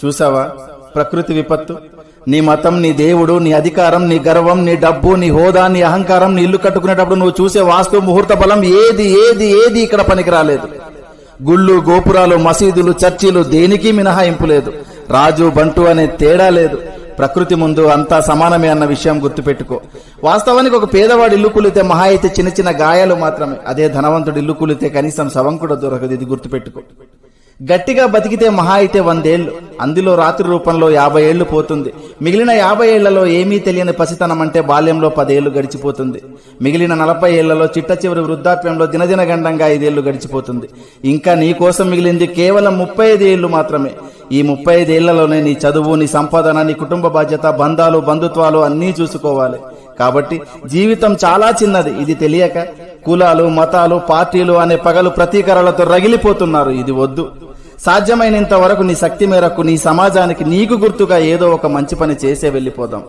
చూసావా ప్రకృతి విపత్తు? నీ మతం, నీ దేవుడు, నీ అధికారం, నీ గర్వం, నీ డబ్బు, నీ హోదా, నీ అహంకారం, నీ ఇల్లు కట్టుకునేటప్పుడు నువ్వు చూసే వాస్తు ముహూర్త బలం ఏది ఏది ఏది ఇక్కడ పనికి రాలేదు. గుళ్ళు, గోపురాలు, మసీదులు, చర్చిలు దేనికి మినహాయింపు లేదు. రాజు బంటు అనే తేడా లేదు. ప్రకృతి ముందు అంతా సమానమే అన్న విషయం గుర్తుపెట్టుకో. వాస్తవానికి ఒక పేదవాడు ఇల్లు కూలితే మహా అయితే చిన్న చిన్న గాయాలు మాత్రమే. అదే ధనవంతుడు ఇల్లు కూలితే కనీసం శవం కూడా దొరకదు. ఇది గుర్తుపెట్టుకో. గట్టిగా బతికితే మహా అయితే 100 ఏళ్లు, అందులో రాత్రి రూపంలో 50 ఏళ్లు పోతుంది. మిగిలిన 50 ఏళ్లలో ఏమీ తెలియని పసితనం అంటే బాల్యంలో 10 ఏళ్లు గడిచిపోతుంది. మిగిలిన 40 ఏళ్లలో చిట్ట చివరి వృద్ధాప్యంలో దినదిన గండంగా 5 ఏళ్లు గడిచిపోతుంది. ఇంకా నీ కోసం మిగిలింది కేవలం 35 ఏళ్లు మాత్రమే. ఈ 35 ఏళ్లలోనే నీ చదువు, నీ సంపాదన, నీ కుటుంబ బాధ్యత, బంధాలు, బంధుత్వాలు అన్నీ చూసుకోవాలి. కాబట్టి జీవితం చాలా చిన్నది. ఇది తెలియక కులాలు, మతాలు, పార్టీలు అనే పగలు ప్రతీకారాలతో రగిలిపోతున్నారు. ఇది వద్దు. సాధ్యమైనంత వరకు నీ శక్తి మేరకు నీ సమాజానికి నీకు గుర్తుగా ఏదో ఒక మంచి పని చేసే వెళ్ళిపోదాం.